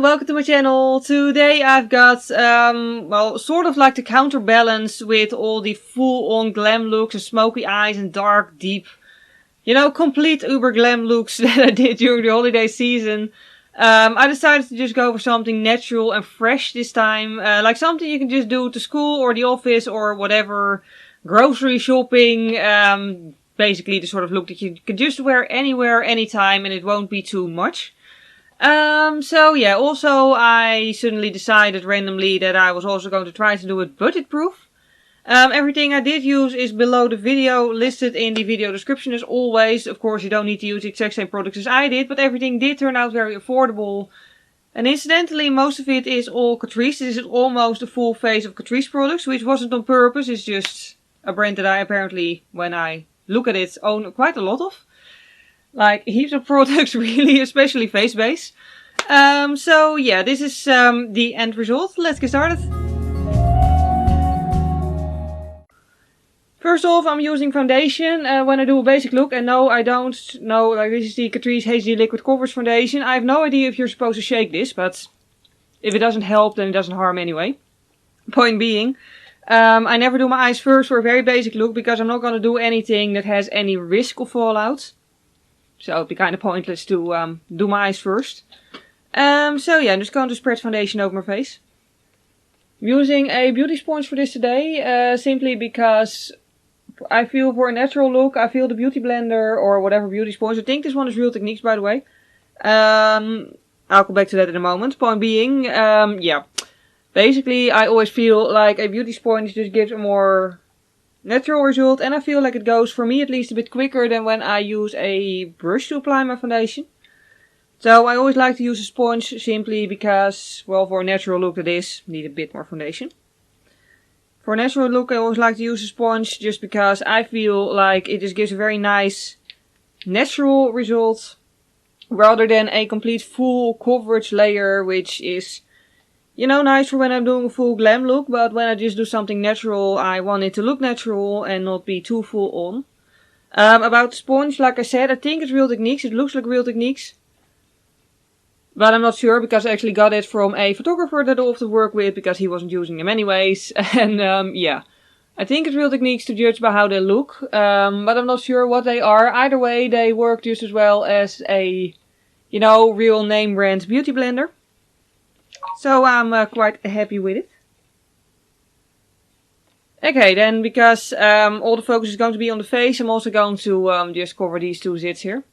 everyone, welcome to my channel. Today I've got, well, sort of like the counterbalance with all the full-on glam looks and smoky eyes and dark, deep, you know, complete uber glam looks that I did during the holiday season. I decided to just go for something natural and fresh this time. Like something you can just do to school or the office or whatever, grocery shopping. Basically the sort of look that you can just wear anywhere, anytime, and it won't be too much. So yeah, also I suddenly decided randomly that I was also going to try to do it budget proof. Everything I did use is below the video, listed in the video description as always. Of course you don't need to use the exact same products as I did, but everything did turn out very affordable. And incidentally, most of it is all Catrice. This is almost a full face of Catrice products, which wasn't on purpose. It's just a brand that I apparently, when I look at it, own quite a lot of. Like heaps of products really, especially face base. So yeah, this is the end result. Let's get started. First off, I'm using foundation when I do a basic look, and no, I don't know, like this is the Catrice HD Liquid Coverage Foundation. I have no idea if you're supposed to shake this, but if it doesn't help, then it doesn't harm anyway. Point being, I never do my eyes first for a very basic look, because I'm not going to do anything that has any risk of fallout. So it'd be kind of pointless to do my eyes first. So yeah, I'm just going to spread foundation over my face. I'm using a beauty sponge for this today, simply because I feel for a natural look, I feel the beauty blender or whatever beauty sponge. I think this one is Real Techniques, by the way. I'll come back to that in a moment. Point being, yeah. Basically, I always feel like a beauty sponge just gives a more natural result, and I feel like it goes, for me at least, a bit quicker than when I use a brush to apply my foundation. So I always like to use a sponge simply because, well, for a natural look it is, need a bit more foundation. For a natural look I always like to use a sponge just because I feel like it just gives a very nice natural result rather than a complete full coverage layer, which is, you know, nice for when I'm doing a full glam look, but when I just do something natural, I want it to look natural and not be too full on. About the sponge, like I said, I think it's Real Techniques. It looks like Real Techniques. But I'm not sure, because I actually got it from a photographer that I often work with, because he wasn't using them anyways. And yeah, I think it's Real Techniques to judge by how they look. But I'm not sure what they are. Either way, they work just as well as a, you know, real name brand beauty blender. So I'm quite happy with it. Okay, then because all the focus is going to be on the face, I'm also going to just cover these two zits here.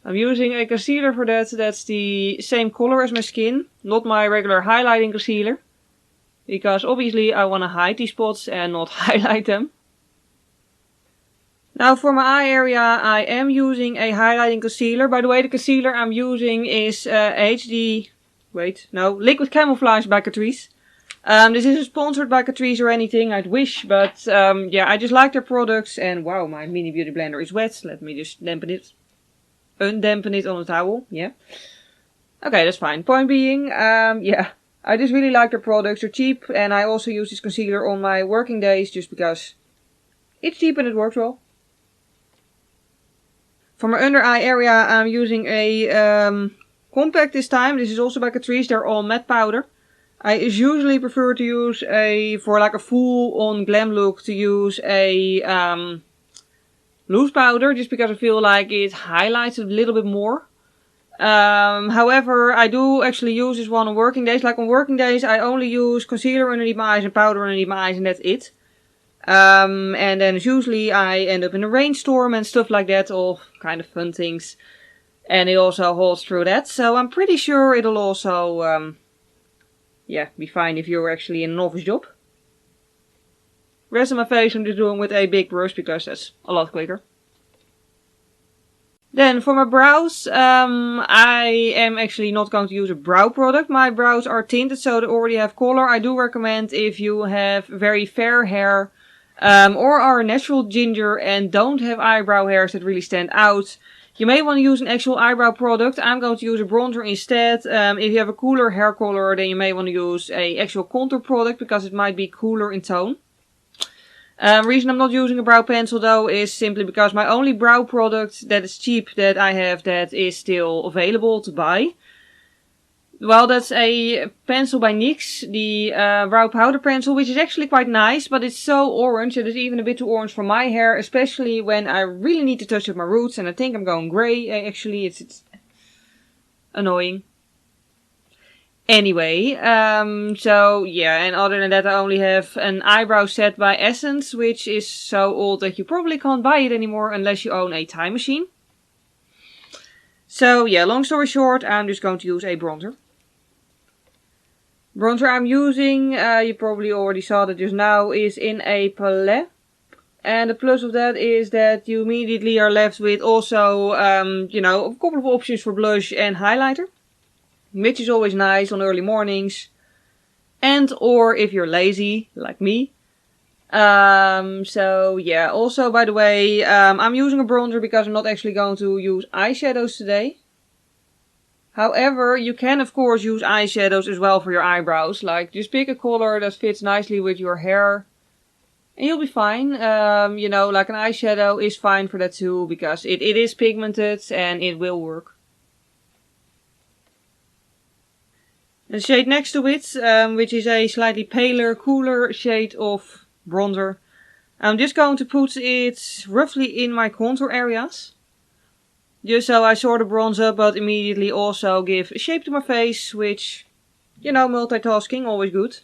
I'm using a concealer for that. That's the same color as my skin, not my regular highlighting concealer. Because obviously I want to hide these spots and not highlight them. Now for my eye area I am using a highlighting concealer. By the way, the concealer I'm using is Liquid Camouflage by Catrice. This isn't sponsored by Catrice or anything, I'd wish, but yeah, I just like their products. And wow, my mini beauty blender is wet. Let me just undampen it on a towel, yeah. Okay, that's fine. Point being, yeah, I just really like their products. They're cheap, and I also use this concealer on my working days just because it's cheap and it works well. For my under eye area I'm using a compact this time. This is also by Catrice. They're all matte powder. I usually prefer to use for like a full-on glam look, to use a loose powder, just because I feel like it highlights it a little bit more. However, I do actually use this one on working days. Like on working days I only use concealer underneath my eyes and powder underneath my eyes, and that's it. And then usually I end up in a rainstorm and stuff like that, all kind of fun things. And it also holds through that, so I'm pretty sure it'll also, yeah, be fine if you're actually in an office job. Rest of my face I'm just doing with a big brush, because that's a lot quicker. Then for my brows, I am actually not going to use a brow product. My brows are tinted, so they already have color. I do recommend, if you have very fair hair, or are a natural ginger and don't have eyebrow hairs that really stand out, you may want to use an actual eyebrow product. I'm going to use a bronzer instead. If you have a cooler hair color, then you may want to use an actual contour product, because it might be cooler in tone. Reason I'm not using a brow pencil though is simply because my only brow product that is cheap that I have that is still available to buy Well, that's a pencil by NYX, the brow powder pencil, which is actually quite nice, but it's so orange. It is even a bit too orange for my hair, especially when I really need to touch up my roots, and I think I'm going grey. Actually, it's annoying. Anyway, so yeah, and other than that I only have an eyebrow set by Essence, which is so old that you probably can't buy it anymore unless you own a time machine. So yeah, long story short, I'm just going to use a bronzer. Bronzer I'm using, you probably already saw that just now, is in a palette. And the plus of that is that you immediately are left with also, you know, a couple of options for blush and highlighter. Which is always nice on early mornings. And or if you're lazy, like me. So yeah, also by the way, I'm using a bronzer because I'm not actually going to use eyeshadows today. However, you can of course use eyeshadows as well for your eyebrows. Like, just pick a color that fits nicely with your hair. And you'll be fine. You know, like an eyeshadow is fine for that too, because it is pigmented and it will work. The shade next to it, which is a slightly paler, cooler shade of bronzer. I'm just going to put it roughly in my contour areas. Just so I sort of bronze up, but immediately also give a shape to my face, which, you know, multitasking, always good.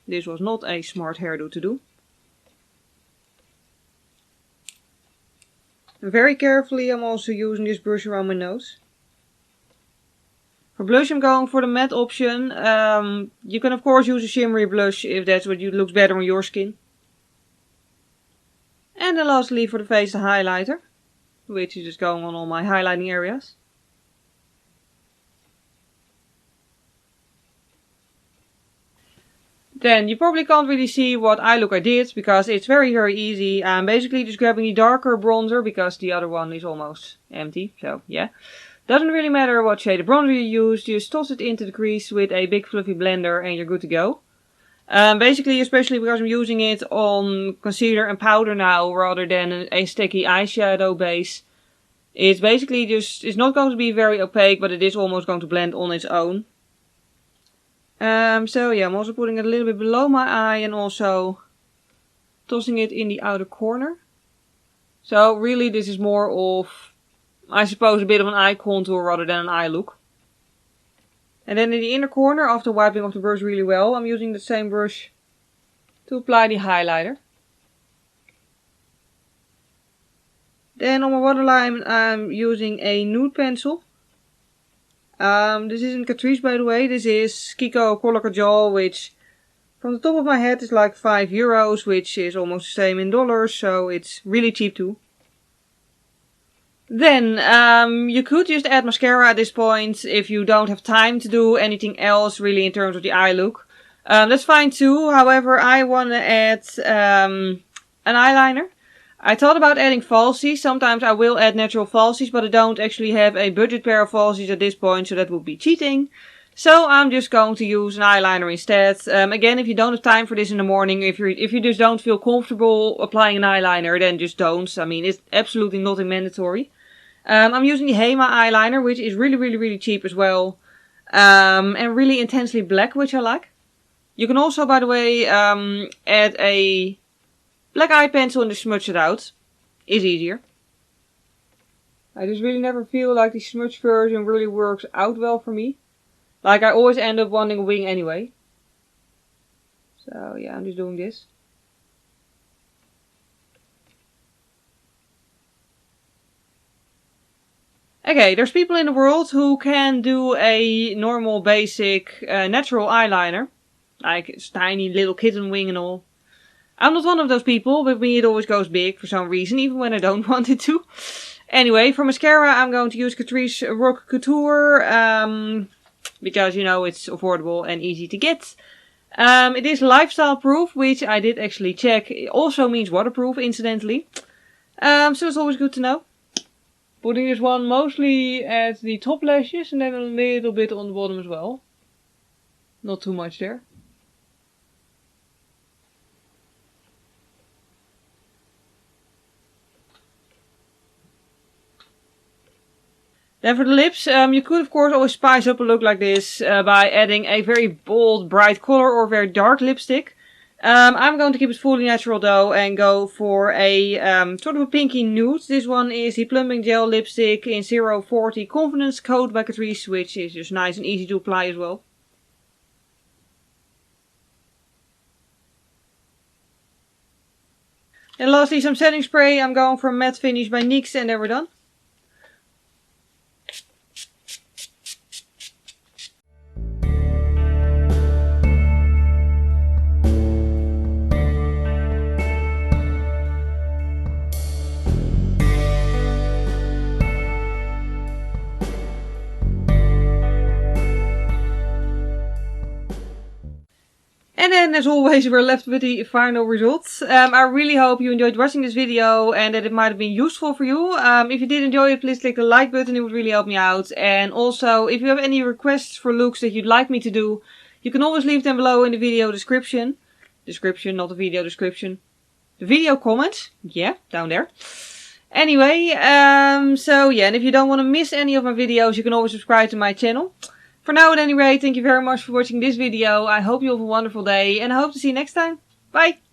This was not a smart hairdo to do. And very carefully I'm also using this brush around my nose. For blush I'm going for the matte option. You can of course use a shimmery blush if that's what looks better on your skin. And then lastly for the face, the highlighter, which is just going on all my highlighting areas. Then you probably can't really see what eye look I did, because it's very easy. I'm basically just grabbing the darker bronzer because the other one is almost empty, so yeah. Doesn't really matter what shade of bronzer you use, just toss it into the crease with a big fluffy blender and you're good to go. Basically, especially because I'm using it on concealer and powder now rather than a sticky eyeshadow base. It's basically just, it's not going to be very opaque, but it is almost going to blend on its own. So yeah, I'm also putting it a little bit below my eye and also tossing it in the outer corner. So really this is more of, I suppose, a bit of an eye contour rather than an eye look. And then in the inner corner, after wiping off the brush really well, I'm using the same brush to apply the highlighter. Then on my waterline I'm using a nude pencil. This isn't Catrice by the way, this is KIKO Color Kajal, which from the top of my head is like €5, which is almost the same in dollars, so it's really cheap too. Then, you could just add mascara at this point if you don't have time to do anything else really in terms of the eye look. That's fine too, however I want to add an eyeliner. I thought about adding falsies. Sometimes I will add natural falsies, but I don't actually have a budget pair of falsies at this point, so that would be cheating. So I'm just going to use an eyeliner instead. Again, if you don't have time for this in the morning, if you just don't feel comfortable applying an eyeliner, then just don't. I mean, it's absolutely not mandatory. I'm using the HEMA eyeliner, which is really cheap as well. And really intensely black, which I like. You can also, by the way, add a black eye pencil and just smudge it out. Is easier. I just really never feel like the smudge version really works out well for me. Like, I always end up wanting a wing anyway. So yeah, I'm just doing this. Okay, there's people in the world who can do a normal, basic, natural eyeliner. Like, it's tiny little kitten wing and all. I'm not one of those people. With me it always goes big for some reason, even when I don't want it to. Anyway, for mascara I'm going to use Catrice Rock Couture. Because, you know, it's affordable and easy to get. It is lifestyle proof, which I did actually check. It also means waterproof, incidentally. So it's always good to know. Putting this one mostly at the top lashes and then a little bit on the bottom as well. Not too much there. Then for the lips, you could of course always spice up a look like this by adding a very bold, bright color or very dark lipstick. I'm going to keep it fully natural though and go for a sort of a pinky nude. This one is the Plumping Gel Lipstick in 040 Confidence Coat by Catrice, which is just nice and easy to apply as well. And lastly, some setting spray. I'm going for a matte finish by NYX and then we're done. And then, as always, we're left with the final results. I really hope you enjoyed watching this video and that it might have been useful for you. If you did enjoy it, please click the like button. It would really help me out. And also, if you have any requests for looks that you'd like me to do, you can always leave them below in the video description. Description, not the video description. The video comments. Yeah, down there. Anyway, so yeah, and if you don't want to miss any of my videos, you can always subscribe to my channel. For now at any rate, thank you very much for watching this video. I hope you have a wonderful day and I hope to see you next time. Bye!